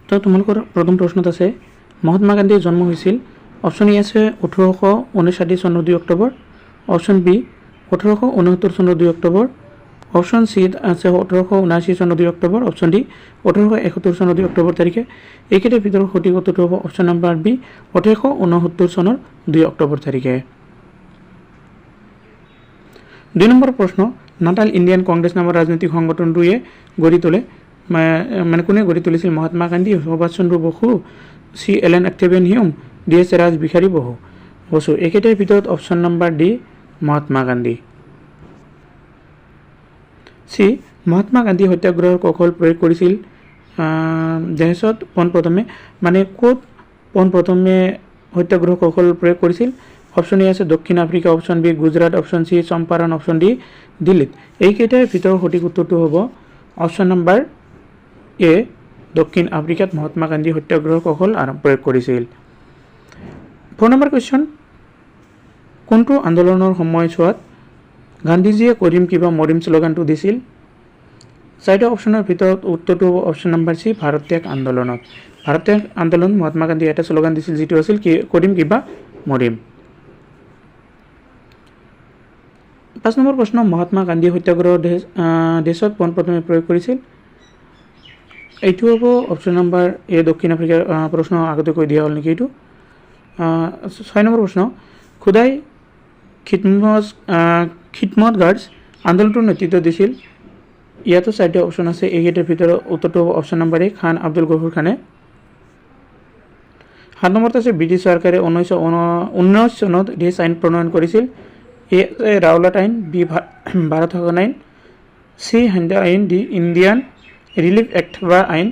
তো তোমালোকৰ প্ৰথম প্ৰশ্নত আছে মহাত্মা গান্ধীৰ জন্ম হৈছিল অপশ্যন এ আছে 1859 চনৰ 2 অক্টোবৰ, অপশ্যন বি 1869 চনৰ 2 অক্টোবৰ, অপশ্যন সি আছে 1879 চনৰ 2 অক্টোবৰ, অপশ্যন ডি 1871 চনৰ 2 অক্টোবৰ তাৰিখে। এইকেইটাৰ ভিতৰত সঠিক উত্তৰটো হ'ব অপশ্যন নম্বৰ বি 1869 চনৰ 2 অক্টোবৰ তাৰিখে। 2 নম্বৰ প্ৰশ্ন নাটাল ইণ্ডিয়ান কংগ্ৰেছ নামৰ ৰাজনৈতিক সংগঠনটোৱে গঢ়ি তোলে মানে কোনে গঢ়ি তুলিছিল? Mahatma Gandhi, Subhas Chandra Bose, C Allan Octavian Hume, D এছ ৰাজ বিহাৰী বসু। এইকেইটাৰ ভিতৰত option number D Mahatma Gandhi. C Mahatma Gandhi সত্যাগ্ৰহৰ কৌশল প্ৰয়োগ কৰিছিল দেশত পোনপ্ৰথমে মানে ক'ত পোনপ্ৰথমে সত্যাগ্ৰহ কৌশল প্ৰয়োগ কৰিছিল? অপশ্যন এ আছে দক্ষিণ Africa, option B Gujarat, option C Champaran, option D দিল্লীত। এইকেইটাৰ ভিতৰত সঠিক উত্তৰটো হ'ব অপশ্যন নম্বৰ এ দক্ষিণ আফ্ৰিকাত মহাত্মা গান্ধী সত্যাগ্ৰহ কৌশল প্ৰয়োগ কৰিছিল। 4 নম্বৰ কুৱেশ্যন কোনটো আন্দোলনৰ সময়ছোৱাত গান্ধীজীয়ে কৰিম কিবা মৰিম শ্লোগানটো দিছিল? 4টা অপশ্যনৰ ভিতৰত উত্তৰটো হ'ব অপশ্যন নম্বৰ চি ভাৰত ত্যাগ আন্দোলনত। ভাৰত ত্যাগ আন্দোলন মহাত্মা গান্ধীয়ে এটা শ্লোগান দিছিল যিটো আছিল কৰিম কিবা মৰিম। 5 নম্বৰ প্ৰশ্ন মহাত্মা গান্ধী সত্যাগ্ৰহ দেশত পোনপ্ৰথমে প্ৰয়োগ কৰিছিল? এইটো হ'ব অপশ্যন নম্বৰ এ দক্ষিণ আফ্ৰিকাৰ প্ৰশ্ন আগতে কৈ দিয়া হ'ল নেকি এইটো। 6 নম্বৰ প্ৰশ্ন খুদাই খিদমত গাৰ্ডছ আন্দোলনটোৰ নেতৃত্ব দিছিল? ইয়াতো 4টা অপশ্যন আছে। এইকেইটাৰ ভিতৰত উত্তৰটো হ'ব option number A Khan Abdul Ghaffar খানে। 7 নম্বৰত আছে ব্ৰিটিছ চৰকাৰে 1919 চনত ডেছ আইন প্ৰণয়ন কৰিছিল? এ ৰাওলাট আইন, বি ভাৰত শাসন আইন, চি হাণ্ডা আইন, ডি ইণ্ডিয়ান ৰিলিফ এক্ট বা আইন।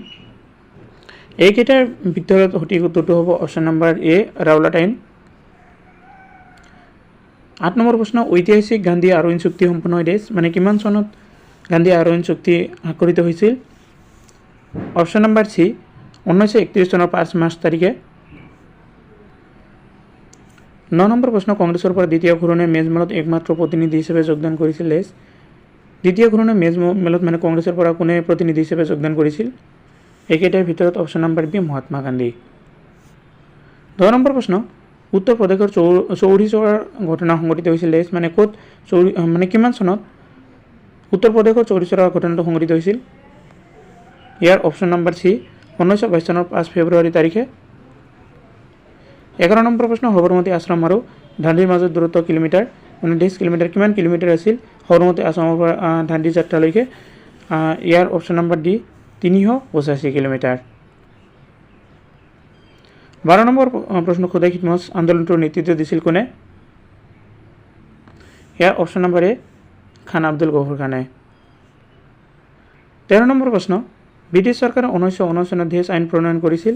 এইকেইটাৰ ভিতৰত সঠিক উত্তৰটো হ'ব অপশ্যন নম্বৰ এ ৰাওলাট আইন। 8 নম্বৰ প্ৰশ্ন ঐতিহাসিক গান্ধী আৰোহণ চুক্তি সম্পন্ন হয় দেশ মানে কিমান চনত গান্ধী আৰোহণ চুক্তি স্বাক্ষৰিত হৈছিল? অপশ্যন নম্বৰ চি 1931 চনৰ 5 মাৰ্চ তাৰিখে। 9 নম্বৰ প্ৰশ্ন কংগ্ৰেছৰ পৰা দ্বিতীয় ঘূৰণীয়া মেজমেলত একমাত্ৰ প্ৰতিনিধি হিচাপে যোগদান কৰিছিল দেশ? দ্বিতীয় ঘূৰণীয়া মেজমেলত মানে কংগ্ৰেছৰ পৰা কোনে প্ৰতিনিধি হিচাপে যোগদান কৰিছিল? এইকেইটাৰ ভিতৰত option number B Mahatma Gandhi. 10 number প্ৰশ্ন উত্তৰ প্ৰদেশৰ চৌৰি চৌৰাৰ ঘটনা সংঘটিত হৈছিল দেশ মানে ক'ত মানে কিমান চনত উত্তৰ প্ৰদেশৰ চৌৰি চৌৰাৰ ঘটনাটো সংঘটিত হৈছিল? ইয়াৰ অপশ্যন নম্বৰ চি 1922 চনৰ 5 ফেব্ৰুৱাৰী তাৰিখে। 11 নম্বৰ প্ৰশ্ন সবৰমতী আশ্ৰম আৰু দাণ্ডিৰ মাজত দূৰত্ব কিলোমিটাৰ মানে 10 কিলোমিটাৰ কিমান কিলোমিটাৰ আছিল সবৰমতী আশ্ৰমৰ পৰা দাণ্ডি যাত্ৰালৈকে? ইয়াৰ option number D 385 kilometre. 12 number প্ৰশ্ন খুদাই খিদমত আন্দোলনটোৰ নেতৃত্ব দিছিল কোনে? ইয়াৰ option number A Khan Abdul Ghaffar খানে। 13 নম্বৰ প্ৰশ্ন ব্ৰিটিছ চৰকাৰে 1919 চনত ডেছ আইন প্ৰণয়ন কৰিছিল?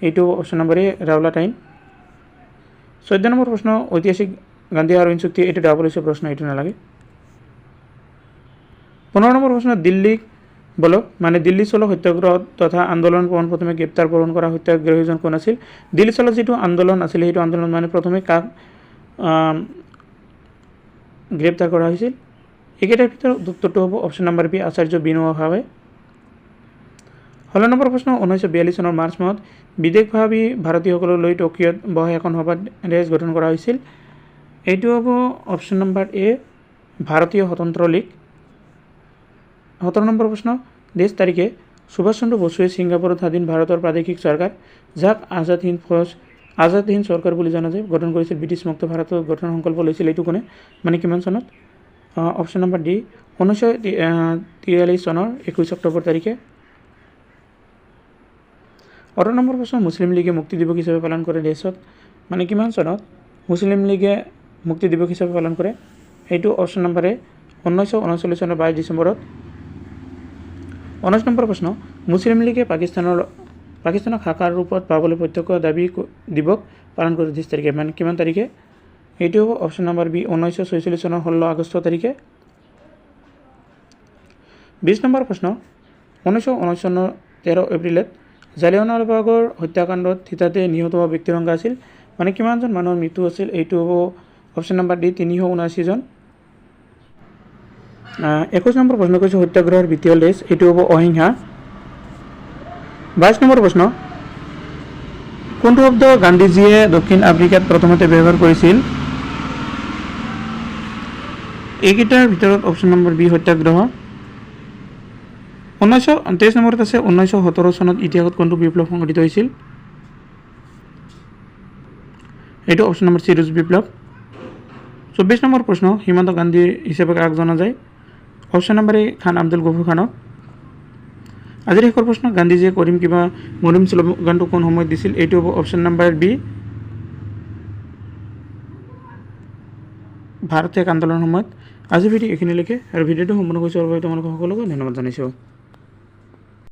এইটো অপশ্যন নম্বৰ এ ৰাওলাট আইন। 14 নম্বৰ প্ৰশ্ন ঐতিহাসিক গান্ধী আৰোহণ চুক্তি এইটো ডাবল হৈছে প্ৰশ্ন এইটো নালাগে। 15 নম্বৰ প্ৰশ্ন দিল্লী বলক মানে দিল্লী চলো সত্যাগ্ৰহ তথা আন্দোলন পোনপ্ৰথমে গ্ৰেপ্তাৰ পূৰণ কৰা সত্যাগ্ৰহীজন কোন আছিল? দিল্লী চলো যিটো আন্দোলন আছিলে সেইটো আন্দোলন মানে প্ৰথমে কাক গ্ৰেপ্তাৰ কৰা হৈছিল? এইকেইটাৰ ভিতৰত উত্তৰটো হ'ব অপশ্যন নম্বৰ বি আচাৰ্য বিনোবা ভাৱে। 16 নম্বৰ প্ৰশ্ন 1942 চনৰ মাৰ্চ মাহত বিদেশভাৱী ভাৰতীয়সকলক লৈ টকিঅ'ত বহা এখন সভাত দেশ গঠন কৰা হৈছিল? এইটো হ'ব অপশ্যন নম্বৰ এ ভাৰতীয় স্বতন্ত্ৰ লীগ। 17 নম্বৰ প্ৰশ্ন দেশ তাৰিখে সুভাষ চন্দ্ৰ বসুৱে ছিংগাপুৰত স্বাধীন ভাৰতৰ প্ৰাদেশিক চৰকাৰ যাক আজাদ হিন্দ চৰকাৰ বুলি জনা যায় গঠন কৰিছিল ব্ৰিটিছ মুক্ত ভাৰতৰ গঠনৰ সংকল্প লৈছিল এইটো কোনে মানে কিমান চনত? অপশ্যন নম্বৰ ডি 1943 চনৰ 21 অক্টোবৰ তাৰিখে। 18 নম্বৰ প্ৰশ্ন মুছলিম লীগে মুক্তি দিৱস হিচাপে পালন কৰে দেশত মানে কিমান চনত মুছলিম লীগে মুক্তি দিৱস হিচাপে পালন কৰে? এইটো অপশ্যন নম্বৰ এ 1939 চনৰ 22 ডিচেম্বৰত। 19 নম্বৰ প্ৰশ্ন মুছলিম লীগে পাকিস্তানক শাখাৰ ৰূপত পাবলৈ প্ৰত্যক্ষ দাবী দিৱস পালন কৰে 30 তাৰিখে মানে কিমান তাৰিখে? এইটো হ'ব অপশ্যন নম্বৰ বি 1946 চনৰ 16 আগষ্ট তাৰিখে। 20 নম্বৰ প্ৰশ্ন 1919 চনৰ 13 এপ্ৰিলত জালিয়ানৱালাবাগৰ হত্যাকাণ্ডত থিতাতে নিহত হোৱা ব্যক্তিৰ সংখ্যা আছিল মানে কিমানজন মানুহৰ মৃত্যু আছিল? এইটো হ'ব অপশ্যন নম্বৰ ডি 379 জন। 21 নম্বৰ প্ৰশ্ন কৈছে সত্যাগ্ৰহৰ ভিত্তি হ'ল দেশ এইটো হ'ব অহিংসা। 22 নম্বৰ প্ৰশ্ন কোনটো শব্দ গান্ধীজীয়ে দক্ষিণ আফ্ৰিকাত প্ৰথমতে ব্যৱহাৰ কৰিছিল এইকেইটাৰ ভিতৰত অপশ্যন নম্বৰ বি সত্যাগ্ৰহ 23 নম্বৰত আছে 1917 চনত ইতিহাসত কোনটো বিপ্লৱ সংঘটিত হৈছিল এইটো অপশ্যন নম্বৰ চি ৰুজ বিপ্লৱ 24 নম্বৰ প্ৰশ্ন হিমন্ত গান্ধী হিচাপে কাক জনা যায় option number A Khan Abdul Gafur খানক আজিৰ শেষৰ প্ৰশ্ন গান্ধীজীয়ে কৰিম কিবা মৰিম শ্লোগানটো কোন সময়ত দিছিল এইটো হ'ব অপশ্যন নম্বৰ বি ভাৰত ত্যাগ আন্দোলনৰ সময়ত আজি ভিডিঅ' এইখিনিলৈকে আৰু ভিডিঅ'টো সম্পূৰ্ণ কৰিছোঁ আৰু তোমালোক সকলোকে ধন্যবাদ জনাইছোঁ